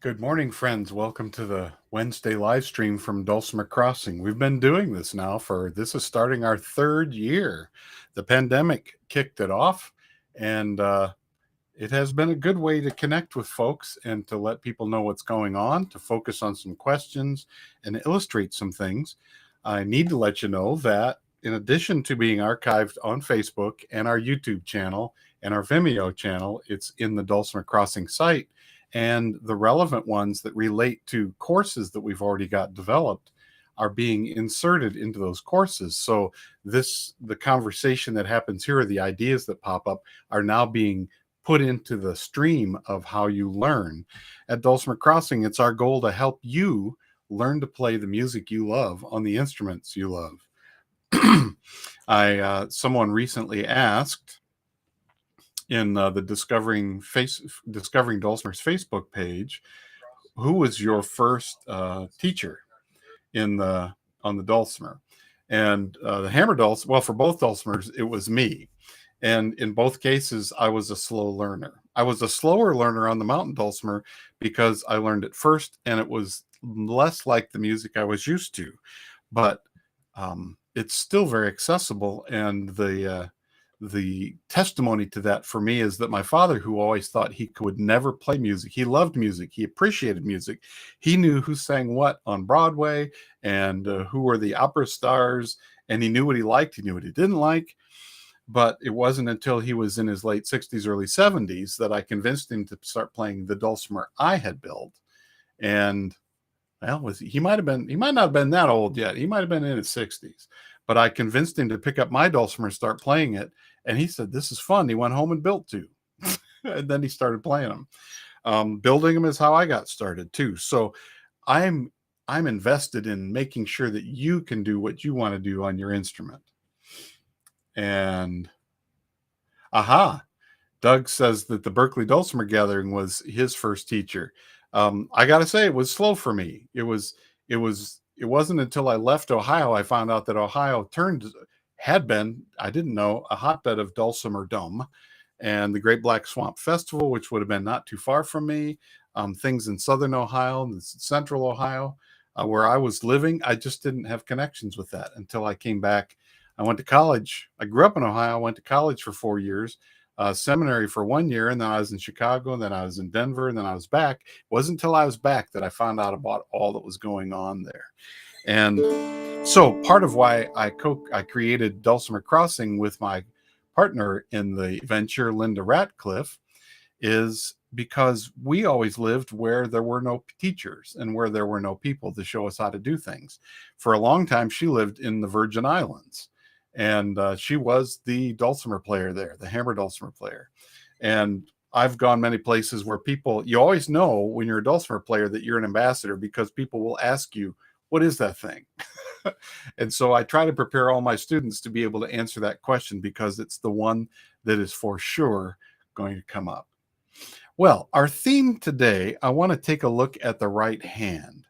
Good morning, friends. Welcome to the Wednesday LiveStream from Dulcimer Crossing. We've been doing this now this is starting our third year. The pandemic kicked it off, and it has been a good way to connect with folks and to let people know what's going on, to focus on some questions and illustrate some things. I need to let you know that in addition to being archived on Facebook and our YouTube channel and our Vimeo channel, it's in the Dulcimer Crossing site. And the relevant ones that relate to courses that we've already got developed are being inserted into those courses. So the conversation that happens here, or the ideas that pop up, are now being put into the stream of how you learn. At Dulcimer Crossing, it's our goal to help you learn to play the music you love on the instruments you love. Someone recently asked in the Discovering Dulcimer's Facebook page, who was your first teacher on the Dulcimer? And the hammer dulcimer, well, for both dulcimers, it was me. And in both cases, I was a slow learner. I was a slower learner on the mountain dulcimer because I learned it first, and it was less like the music I was used to. But it's still very accessible, and the testimony to that for me is that my father, who always thought he could never play music, he loved music, he appreciated music, he knew who sang what on Broadway and who were the opera stars, and he knew what he liked, he knew what he didn't like. But it wasn't until he was in his late 60s, early 70s that I convinced him to start playing the dulcimer I had built. And well, he might not have been that old yet. He might have been in his 60s. But I convinced him to pick up my dulcimer and start playing it. And he said, "This is fun." He went home and built two. And then he started playing them. Building them is how I got started too. So I'm invested in making sure that you can do what you want to do on your instrument. And Doug says that the Berkeley Dulcimer Gathering was his first teacher. I got to say, it was slow for me. It wasn't until I left Ohio I found out that Ohio had been, I didn't know, a hotbed of dulcimerdom, and the Great Black Swamp Festival, which would have been not too far from me, things in southern Ohio and central Ohio, where I was living. I just didn't have connections with that until I came back. I went to college. I grew up in Ohio. I went to college for 4 years, seminary for 1 year, and then I was in Chicago, and then I was in Denver, and then I was back. It wasn't until I was back that I found out about all that was going on there. And so part of why I created Dulcimer Crossing with my partner in the venture, Linda Ratcliffe, is because we always lived where there were no teachers and where there were no people to show us how to do things. For a long time, she lived in the Virgin Islands, and she was the dulcimer player there, the hammer dulcimer player. And I've gone many places where you always know when you're a dulcimer player that you're an ambassador, because people will ask you, "What is that thing?" And so I try to prepare all my students to be able to answer that question, because it's the one that is for sure going to come up. Well, our theme today, I want to take a look at the right hand.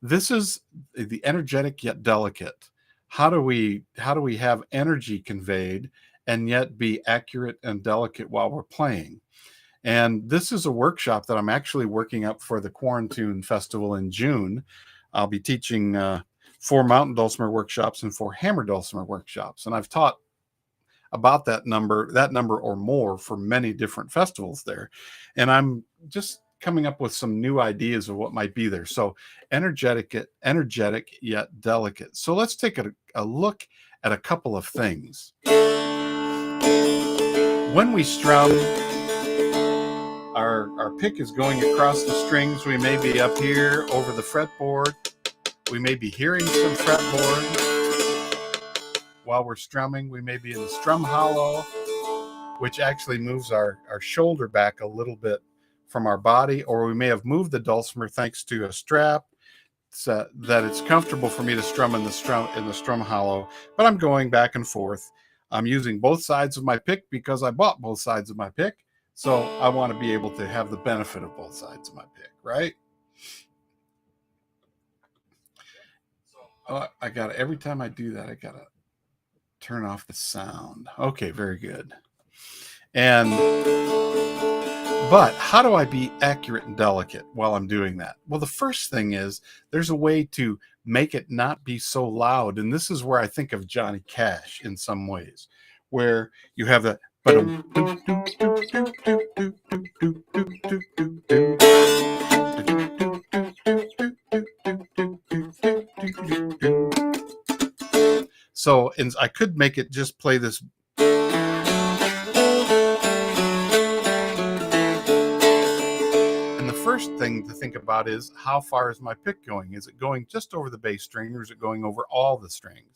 This is the energetic yet delicate. How do we have energy conveyed and yet be accurate and delicate while we're playing? And this is a workshop that I'm actually working up for the Quarantine Festival in June. I'll be teaching 4 mountain dulcimer workshops and 4 hammer dulcimer workshops. And I've taught about that number or more for many different festivals there. And I'm just coming up with some new ideas of what might be there. So energetic yet delicate. So let's take a look at a couple of things. When we strum, our pick is going across the strings. We may be up here over the fretboard. We may be hearing some fretboard. While we're strumming, we may be in the strum hollow, which actually moves our shoulder back a little bit from our body, or we may have moved the dulcimer thanks to a strap so that it's comfortable for me to strum in the strum hollow. But I'm going back and forth. I'm using both sides of my pick because I bought both sides of my pick. So I want to be able to have the benefit of both sides of my pick, right? Every time I do that, I gotta turn off the sound. Okay, very good. But how do I be accurate and delicate while I'm doing that? Well, the first thing is there's a way to make it not be so loud. And this is where I think of Johnny Cash in some ways, where you have the so, and I could make it just play this. And the first thing to think about is how far is my pick going? Is it going just over the bass string, or is it going over all the strings?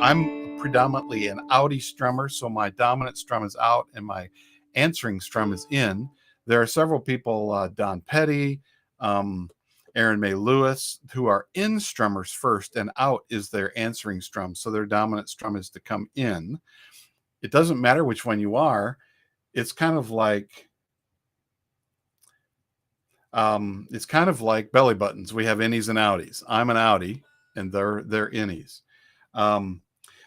I'm predominantly an outie strummer, so my dominant strum is out and my answering strum is in. There are several people, Don Petty, Aaron May Lewis, who are in strummers first, and out is their answering strum. So their dominant strum is to come in. It doesn't matter which one you are. It's kind of like belly buttons. We have innies and outies. I'm an outie, and they're innies.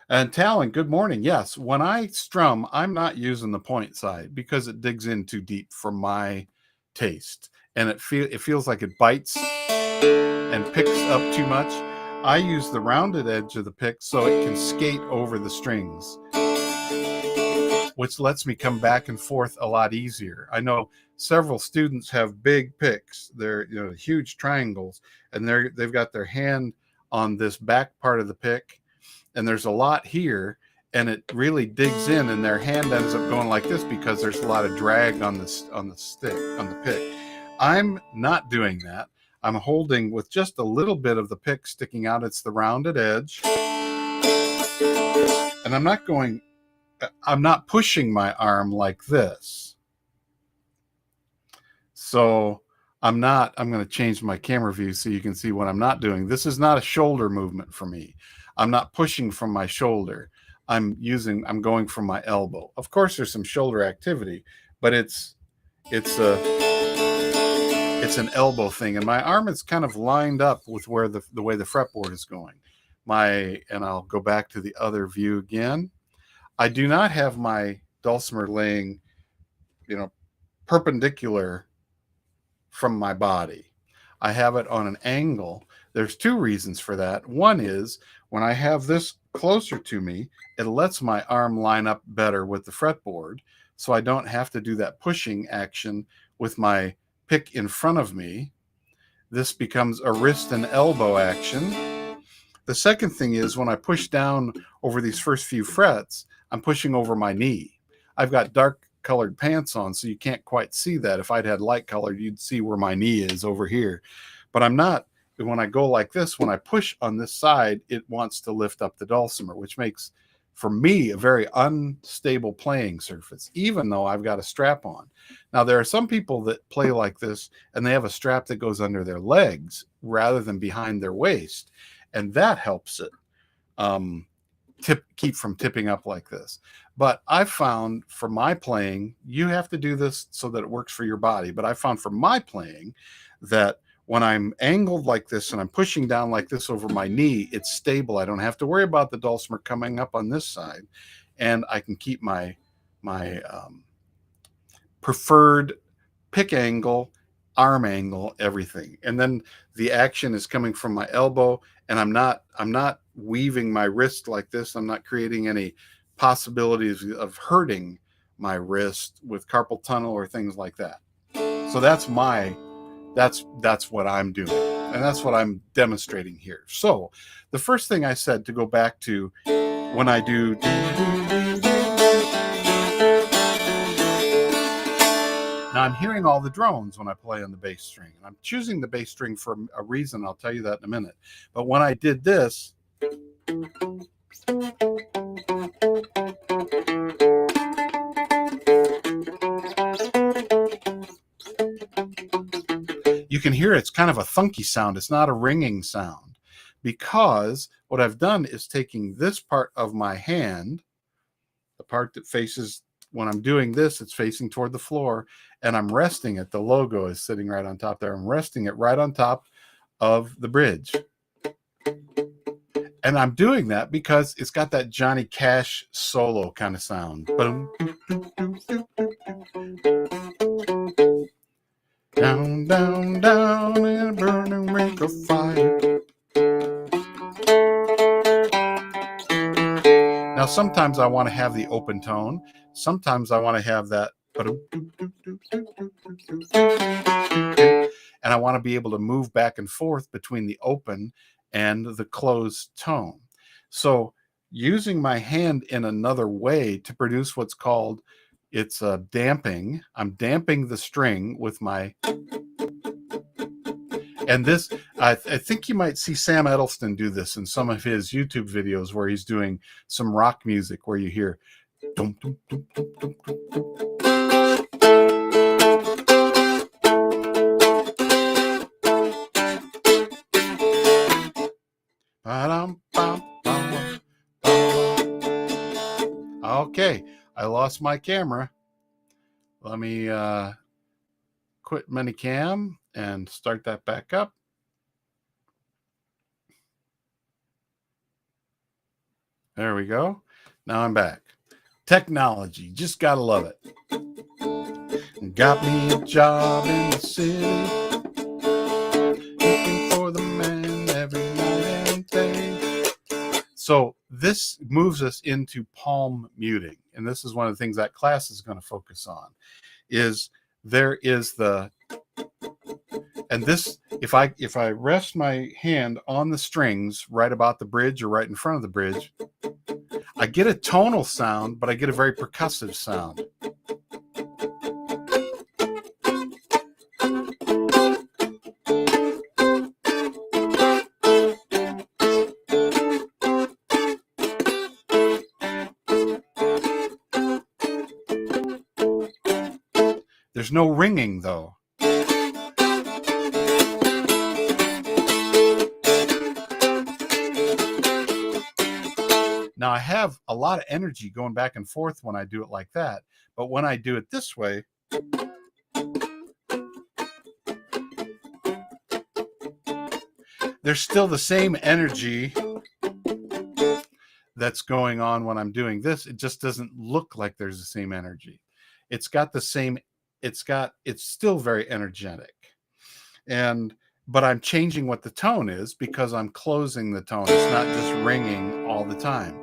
And Talon, good morning. Yes, when I strum, I'm not using the point side because it digs in too deep for my taste, and it feels like it bites and picks up too much. I use the rounded edge of the pick so it can skate over the strings, which lets me come back and forth a lot easier. I know several students have big picks. They're huge triangles, and they've got their hand on this back part of the pick, and there's a lot here, and it really digs in, and their hand ends up going like this because there's a lot of drag on the pick. I'm not doing that. I'm holding with just a little bit of the pick sticking out. It's the rounded edge, and I'm not pushing my arm like this. So I'm going to change my camera view so you can see what I'm not doing. This is not a shoulder movement for me. I'm not pushing from my shoulder. I'm going from my elbow. Of course, there's some shoulder activity, but it's an elbow thing, and my arm is kind of lined up with where the way the fretboard is going. And I'll go back to the other view again. I do not have my dulcimer laying, perpendicular from my body. I have it on an angle. There's two reasons for that. One is when I have this closer to me, it lets my arm line up better with the fretboard, so I don't have to do that pushing action with my pick in front of me. This becomes a wrist and elbow action. The second thing is when I push down over these first few frets, I'm pushing over my knee. I've got dark colored pants on, so you can't quite see that. If I'd had light colored, you'd see where my knee is over here. But I'm not. When I go like this, when I push on this side, it wants to lift up the dulcimer, which makes, for me, a very unstable playing surface, even though I've got a strap on. Now, there are some people that play like this, and they have a strap that goes under their legs rather than behind their waist, and that helps it keep from tipping up like this. But I found for my playing, you have to do this so that it works for your body. But I found for my playing that when I'm angled like this and I'm pushing down like this over my knee, it's stable. I don't have to worry about the dulcimer coming up on this side, and I can keep my preferred pick angle, arm angle, everything. And then the action is coming from my elbow, and I'm not weaving my wrist like this. I'm not creating any possibilities of hurting my wrist with carpal tunnel or things like that. So that's what I'm doing, and that's what I'm demonstrating here. So the first thing I said, to go back to when I do, now I'm hearing all the drones when I play on the bass string, and I'm choosing the bass string for a reason. I'll tell you that in a minute. But when I did this, you can hear it's kind of a thunky sound. It's not a ringing sound, because what I've done is taking this part of my hand, the part that faces, when I'm doing this, it's facing toward the floor, and I'm resting it. The logo is sitting right on top there. I'm resting it right on top of the bridge. And I'm doing that because it's got that Johnny Cash solo kind of sound. Down, down, down in a burning ring of fire. Now, sometimes I want to have the open tone. Sometimes I want to have that, and I want to be able to move back and forth between the open and the closed tone. So using my hand in another way to produce what's called, it's damping. I'm damping the string with my, and this, I think you might see Sam Edelstein do this in some of his YouTube videos where he's doing some rock music where you hear dum, dum, dum, dum, dum, dum, dum. Okay, I lost my camera. Let me quit Minicam and start that back up. There we go. Now I'm back. Technology, just gotta love it. Got me a job in the city, looking for the man every night and day. So this moves us into palm muting, and this is one of the things that class is going to focus on. Is there is the, and this, if I rest my hand on the strings right about the bridge or right in front of the bridge, I get a tonal sound, but I get a very percussive sound. There's no ringing though. Now I have a lot of energy going back and forth when I do it like that, but when I do it this way, there's still the same energy that's going on when I'm doing this. It just doesn't look like there's the same energy. It's got the same, it's still very energetic. But I'm changing what the tone is because I'm closing the tone. It's not just ringing all the time.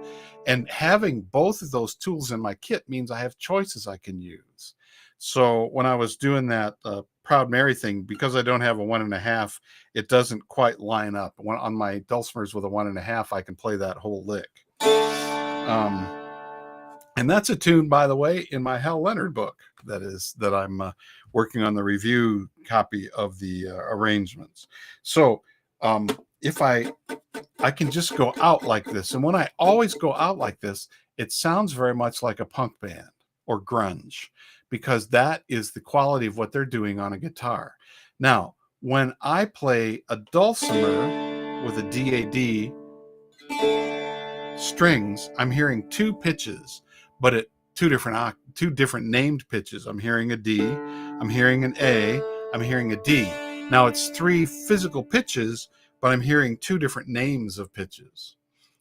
And having both of those tools in my kit means I have choices I can use. So when I was doing that Proud Mary thing, because I don't have a 1.5, it doesn't quite line up. On my Dulcimers with a 1.5, I can play that whole lick. And that's a tune, by the way, in my Hal Leonard book that I'm working on the review copy of the arrangements. So if I can just go out like this, and when I always go out like this, it sounds very much like a punk band or grunge, because that is the quality of what they're doing on a guitar. Now, when I play a dulcimer with a DAD strings, I'm hearing two pitches, but at two different named pitches. I'm hearing a D, I'm hearing an A, I'm hearing a D. Now it's 3 physical pitches, but I'm hearing 2 different names of pitches.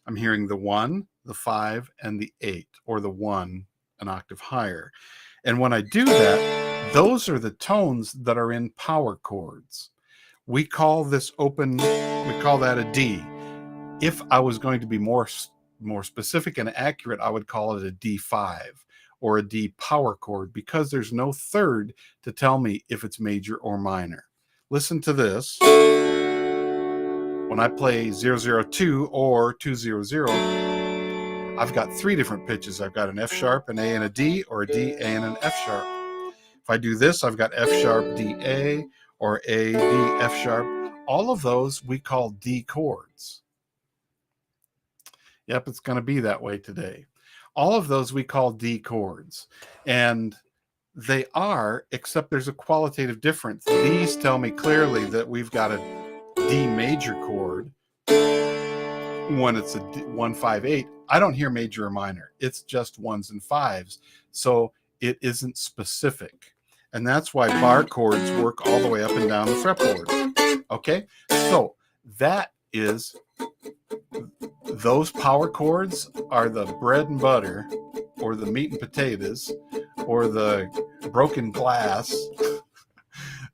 I'm hearing the 1, the 5, and the 8, or the 1 an octave higher. And when I do that, those are the tones that are in power chords. We call this open, we call that a D. If I was going to be more specific and accurate, I would call it a D5 or a D power chord, because there's no third to tell me if it's major or minor. Listen to this. When I play 002 or 200, I've got 3 different pitches. I've got an F sharp, an A, and a D, or a D, A, and an F sharp. If I do this, I've got F sharp, D, A, or A, D, F sharp. All of those we call D chords. Yep, it's going to be that way today. All of those we call D chords. And they are, except there's a qualitative difference. These tell me clearly that we've got a D major chord when it's a 1, 5, 8. I don't hear major or minor. It's just 1s and 5s. So it isn't specific. And that's why bar chords work all the way up and down the fretboard. Okay? So that is, those power chords are the bread and butter, or the meat and potatoes, or the broken glass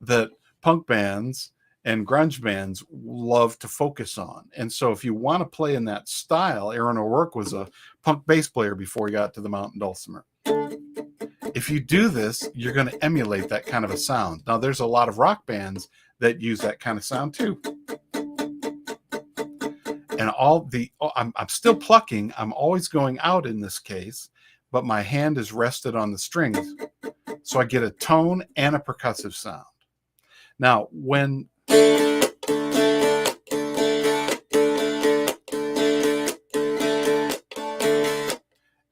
that punk bands and grunge bands love to focus on. And so if you want to play in that style, Aaron O'Rourke was a punk bass player before he got to the mountain dulcimer. If you do this, you're going to emulate that kind of a sound. Now, there's a lot of rock bands that use that kind of sound too. And I'm still plucking. I'm always going out in this case, but my hand is rested on the strings. So I get a tone and a percussive sound. Now, when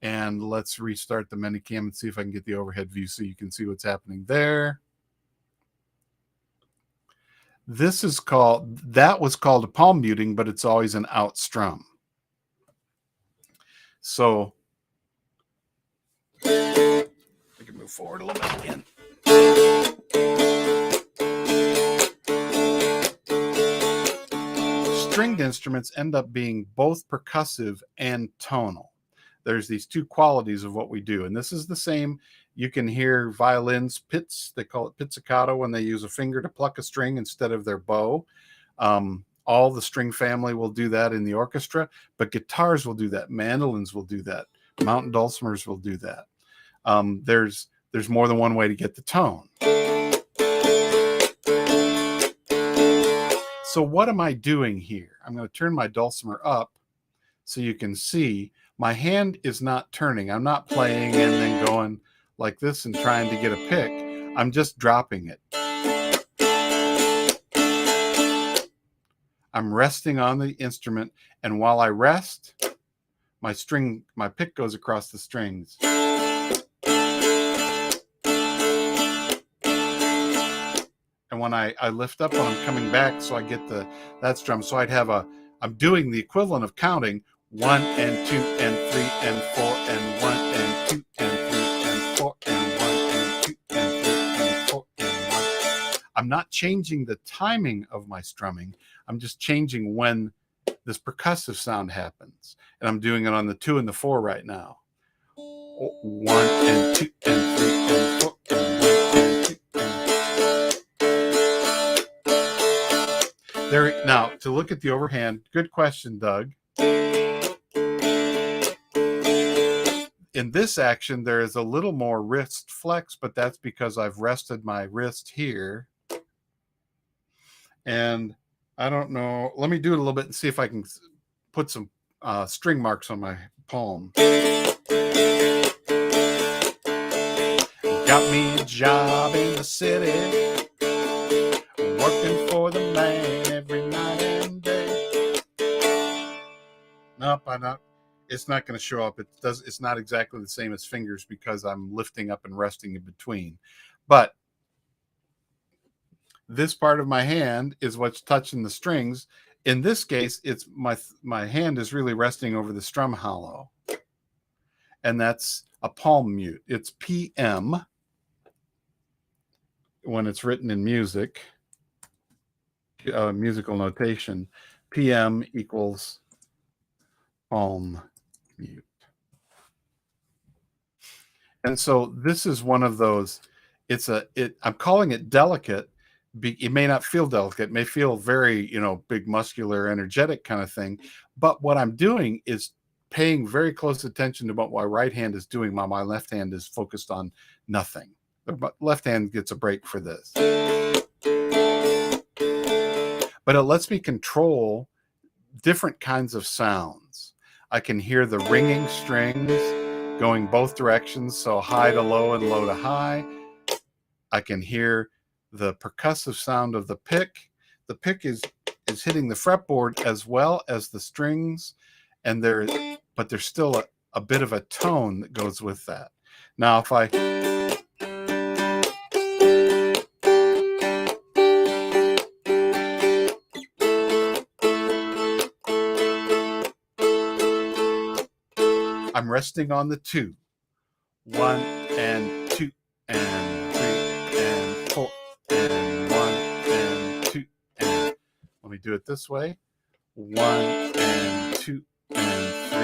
and let's restart the Minicam and see if I can get the overhead view so you can see what's happening there. That was called a palm muting, but it's always an out strum. So I can move forward a little bit again. Stringed instruments end up being both percussive and tonal. There's these two qualities of what we do. And this is the same. You can hear violins pizz, they call it pizzicato when they use a finger to pluck a string instead of their bow. All the string family will do that in the orchestra, but guitars will do that. Mandolins will do that. Mountain dulcimers will do that. There's more than one way to get the tone. So what am I doing here? I'm going to turn my dulcimer up so you can see my hand is not turning. I'm not playing and then going like this and trying to get a pick. I'm just dropping it. I'm resting on the instrument, and while I rest, my pick goes across the strings. And when I lift up when I'm coming back, so I get that strum. So I'm doing the equivalent of counting 1 and 2 and 3 and 4 and 1 and 2 and 3 and 4 and 1 and 2 and 3 and 4 and 1. I'm not changing the timing of my strumming. I'm just changing when this percussive sound happens. And I'm doing it on the 2 and the 4 right now. 1 and 2 and 3 and 4 and 1 and 2 and... There. Now, to look at the overhand, good question, Doug. In this action, there is a little more wrist flex, but that's because I've rested my wrist here. And I don't know. Let me do it a little bit and see if I can put some string marks on my palm. Got me a job in the city, working for the man every night and day. Nope, I'm not. It's not going to show up. It's not exactly the same as fingers because I'm lifting up and resting in between. But this part of my hand is what's touching the strings. In this case, it's my hand is really resting over the strum hollow. And that's a palm mute. It's PM when it's written in music, musical notation. PM equals palm mute. And so this is one of those, I'm calling it delicate. It may not feel delicate. It may feel very, big, muscular, energetic kind of thing. But what I'm doing is paying very close attention to what my right hand is doing while my left hand is focused on nothing. The left hand gets a break for this. But it lets me control different kinds of sounds. I can hear the ringing strings going both directions, so high to low and low to high. I can hear the percussive sound of the pick. The pick is hitting the fretboard as well as the strings, but there's still a bit of a tone that goes with that. Now, if I'm resting on the 2, 1 and 2 and 3 and 4 and 1 and 2 and... Let me do it this way. 1 and 2 and 3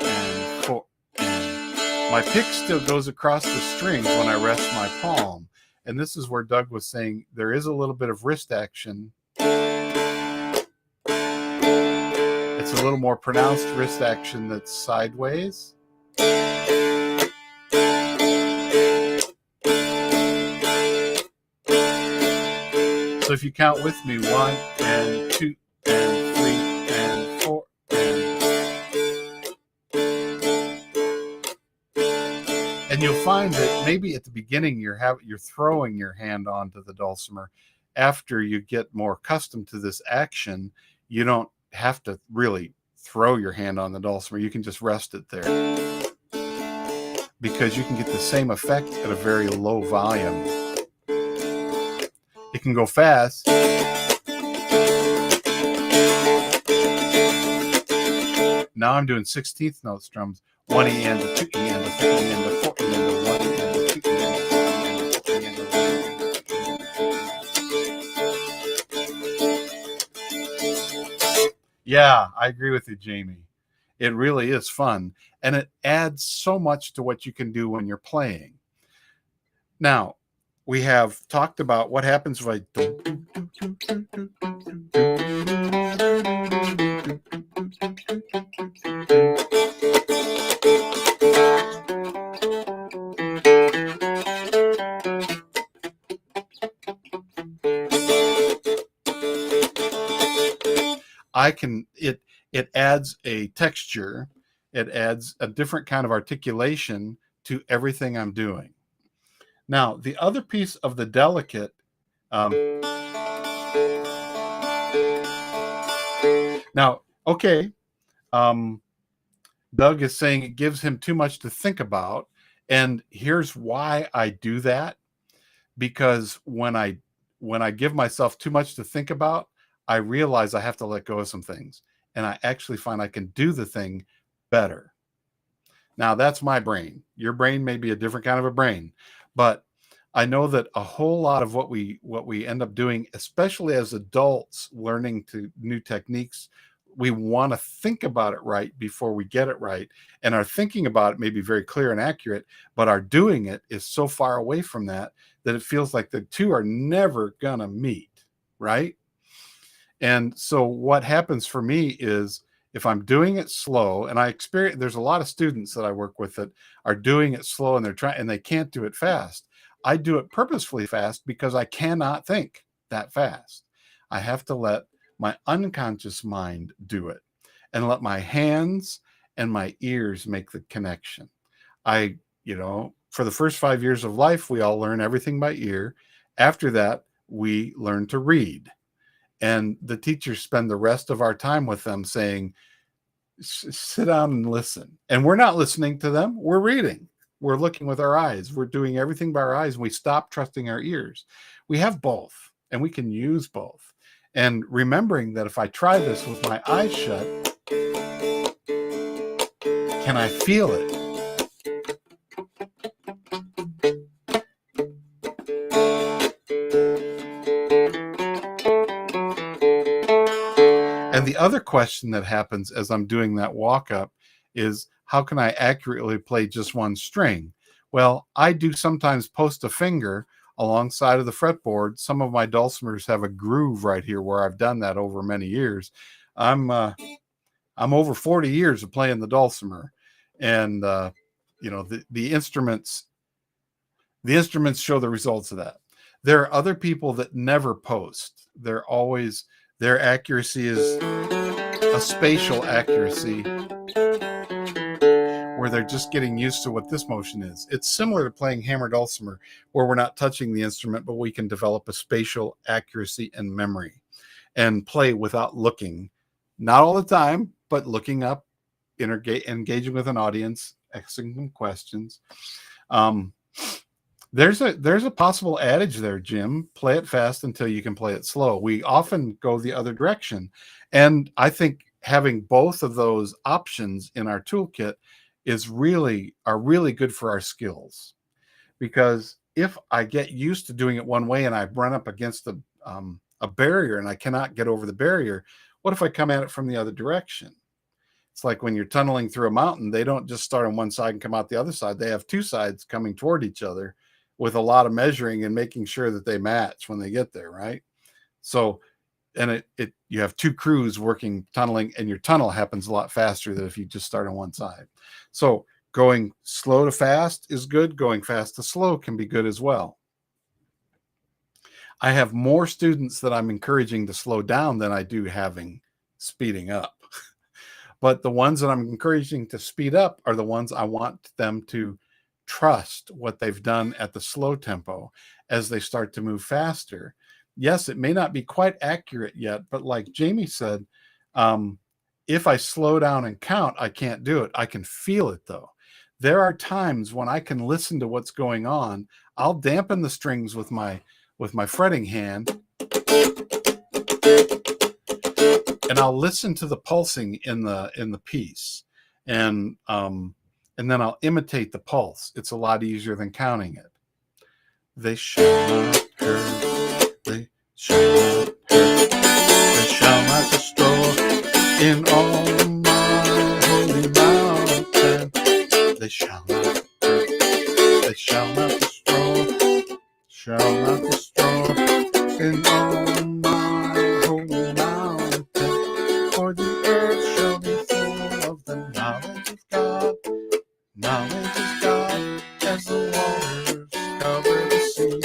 and 4 and... My pick still goes across the strings when I rest my palm. And this is where Doug was saying there is a little bit of wrist action. It's a little more pronounced wrist action that's sideways. So if you count with me, 1 and 2 and 3 and 4 and you'll find that maybe at the beginning you're throwing your hand onto the dulcimer. After you get more accustomed to this action, you don't have to really throw your hand on the dulcimer. You can just rest it there, because you can get the same effect at a very low volume. It can go fast. Now I'm doing 16th note strums. 1 E and a 2 E and a 3 E and a 4 E and a 1 E and a 2 E and a 3 E and a 4 E. Yeah, I agree with you, Jamie. It really is fun, and it adds so much to what you can do when you're playing. Now, we have talked about what happens if I it adds a texture, it adds a different kind of articulation to everything I'm doing. Now, the other piece of the delicate, Doug is saying it gives him too much to think about. And here's why I do that. Because when I give myself too much to think about, I realize I have to let go of some things. And I actually find I can do the thing better. Now, that's my brain. Your brain may be a different kind of a brain. But I know that a whole lot of what we end up doing, especially as adults learning new techniques, we want to think about it right before we get it right. And our thinking about it may be very clear and accurate, but our doing it is so far away from that it feels like the two are never gonna meet, right? And so what happens for me is, if I'm doing it slow, and there's a lot of students that I work with that are doing it slow and they can't do it fast. I do it purposefully fast because I cannot think that fast. I have to let my unconscious mind do it and let my hands and my ears make the connection. For the first 5 years of life, we all learn everything by ear. After that, we learn to read. And the teachers spend the rest of our time with them saying, sit down and listen. And we're not listening to them. We're reading. We're looking with our eyes. We're doing everything by our eyes. And we stop trusting our ears. We have both, and we can use both. And remembering that if I try this with my eyes shut, can I feel it? And the other question that happens as I'm doing that walk up is, how can I accurately play just one string? Well, I do sometimes post a finger alongside of the fretboard. Some of my dulcimers have a groove right here where I've done that over many years. I'm over 40 years of playing the dulcimer, and the instruments show the results of that. There are other people that never post. Their accuracy is a spatial accuracy where they're just getting used to what this motion is. It's similar to playing hammer dulcimer, where we're not touching the instrument, but we can develop a spatial accuracy and memory and play without looking. Not all the time, but looking up, engaging with an audience, asking them questions. There's a possible adage there, Jim. Play it fast until you can play it slow. We often go the other direction. And I think having both of those options in our toolkit are really good for our skills. Because if I get used to doing it one way and I run up against a barrier and I cannot get over the barrier, what if I come at it from the other direction? It's like when you're tunneling through a mountain, they don't just start on one side and come out the other side. They have two sides coming toward each other. with a lot of measuring and making sure that they match when they get there, right? So, and you have two crews working tunneling, and your tunnel happens a lot faster than if you just start on one side. So going slow to fast is good. Going fast to slow can be good as well. I have more students that I'm encouraging to slow down than I do having speeding up. But the ones that I'm encouraging to speed up are the ones I want them to trust what they've done at the slow tempo as they start to move faster. Yes, it may not be quite accurate yet, but like Jamie said, if I slow down and count, I can't do it. I can feel it though. There are times when I can listen to what's going on. I'll dampen the strings with my fretting hand, and I'll listen to the pulsing in the piece, and then I'll imitate the pulse. It's a lot easier than counting it. They shall not hurt, they shall not hurt, they shall not destroy in all my holy mountain. They shall not hurt, they shall not destroy, shall not destroy in all my holy mountain. For the earth shall be full of the knowledge of God, knowledge of God, as the waters cover the sea.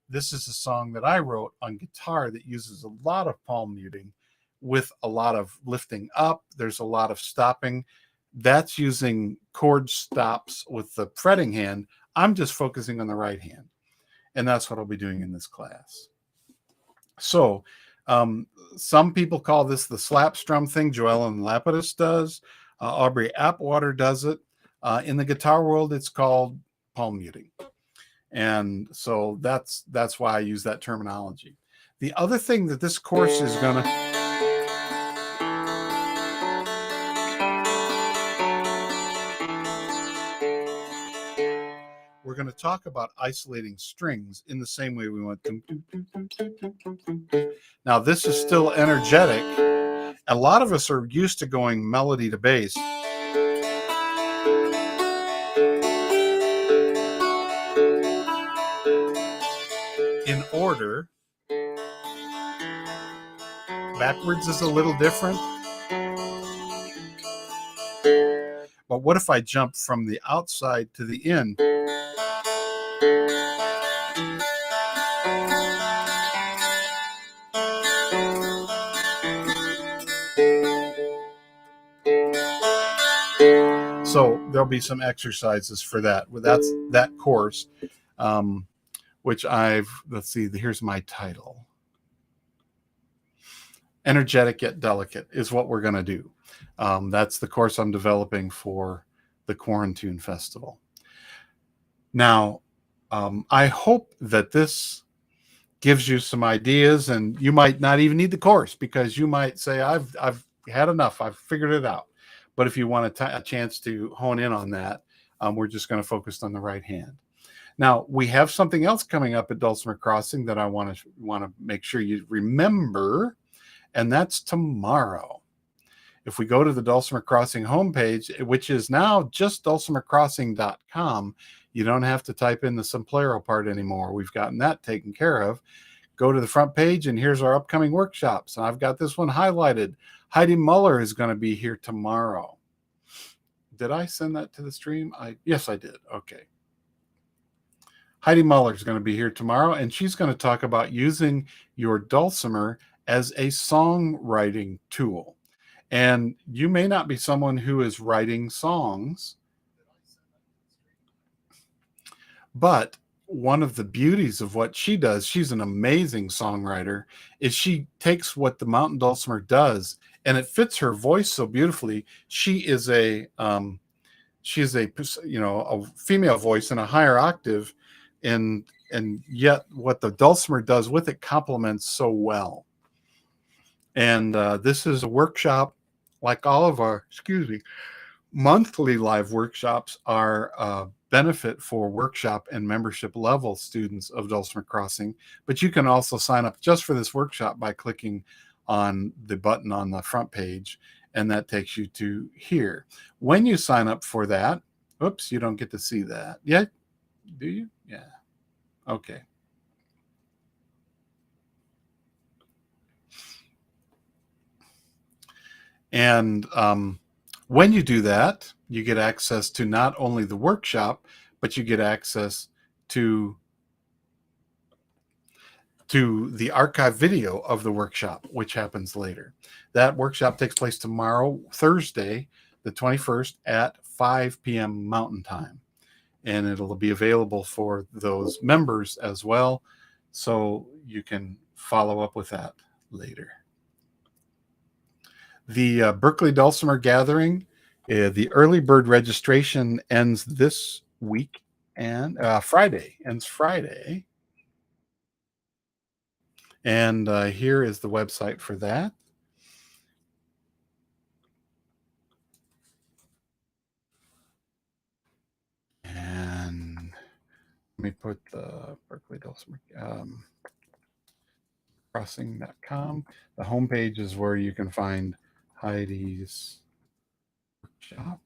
This is a song that I wrote on guitar that uses a lot of palm muting with a lot of lifting up. There's a lot of stopping. That's using chord stops with the fretting hand. I'm just focusing on the right hand. And that's what I'll be doing in this class. So some people call this the slap strum thing. Joellen Lapidus does. Aubrey Appwater does it. In the guitar world, it's called palm muting. And so that's why I use that terminology. The other thing that this course is going to... We're going to talk about isolating strings in the same way we went. Now, this is still energetic. A lot of us are used to going melody to bass. In order. Backwards is a little different. But what if I jump from the outside to the in? So there'll be some exercises for that. That's that course, which let's see, here's my title. Energetic yet delicate is what we're going to do. That's the course I'm developing for the Quarantine Festival. Now, I hope that this gives you some ideas, and you might not even need the course because you might say, I've had enough. I've figured it out. But if you want a chance to hone in on that, we're just going to focus on the right hand. Now, we have something else coming up at Dulcimer Crossing that I want to make sure you remember, and that's tomorrow. If we go to the Dulcimer Crossing homepage, which is now just dulcimercrossing.com, you don't have to type in the Simplero part anymore. We've gotten that taken care of. Go to the front page, and here's our upcoming workshops. And I've got this one highlighted. Heidi Muller is going to be here tomorrow. Did I send that to the stream? Yes, I did. Okay. Heidi Muller is going to be here tomorrow, and she's going to talk about using your dulcimer as a songwriting tool. And you may not be someone who is writing songs, but one of the beauties of what she does, she's an amazing songwriter, is she takes what the mountain dulcimer does, and it fits her voice so beautifully. She is a female voice in a higher octave, and yet what the dulcimer does with it complements so well. And this is a workshop, like all of our, monthly live workshops are benefit for workshop and membership level students of Dulcimer Crossing. But you can also sign up just for this workshop by clicking on the button on the front page, and that takes you to here. When you sign up for that, Oops, you don't get to see that yet, do you? Yeah. Okay. And when you do that, you get access to not only the workshop, but you get access to the archive video of the workshop, which happens later. That workshop takes place tomorrow, Thursday, the 21st at 5 p.m. Mountain Time. And it'll be available for those members as well. So you can follow up with that later. The Berkeley Dulcimer Gathering, the early bird registration ends this week and ends Friday. And here is the website for that. And let me put the Berkeley Dulcimer crossing.com. The homepage is where you can find Heidi's workshop.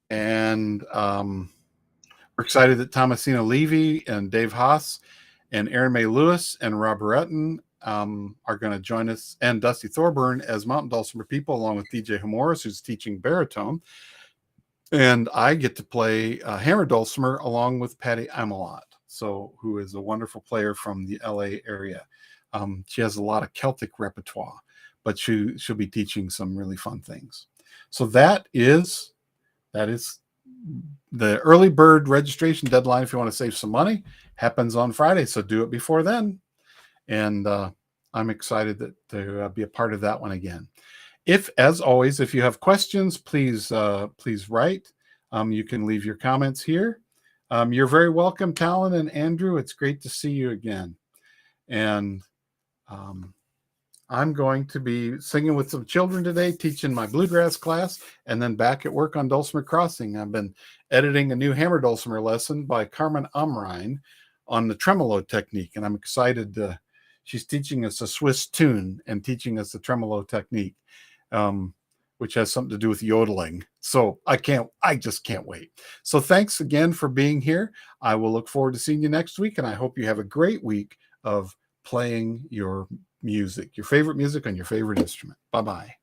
And we're excited that Thomasina Levy and Dave Haas and Erin May Lewis and Rob Retton are going to join us, and Dusty Thorburn as Mountain Dulcimer people, along with DJ Homoris, who's teaching baritone. And I get to play hammer dulcimer along with Patty Amelot, who is a wonderful player from the LA area. She has a lot of Celtic repertoire, but she'll be teaching some really fun things. So that is the early bird registration deadline. If you want to save some money, happens on Friday, so do it before then. And I'm excited to be a part of that one again. As always, if you have questions, please write. You can leave your comments here. You're very welcome, Talon and Andrew. It's great to see you again. And I'm going to be singing with some children today, teaching my bluegrass class, and then back at work on Dulcimer Crossing. I've been editing a new hammer dulcimer lesson by Carmen Amrein on the tremolo technique, and I'm excited. She's teaching us a Swiss tune and teaching us the tremolo technique, which has something to do with yodeling. So I just can't wait. So thanks again for being here. I will look forward to seeing you next week, and I hope you have a great week of playing your music, your favorite music on your favorite instrument. Bye-bye.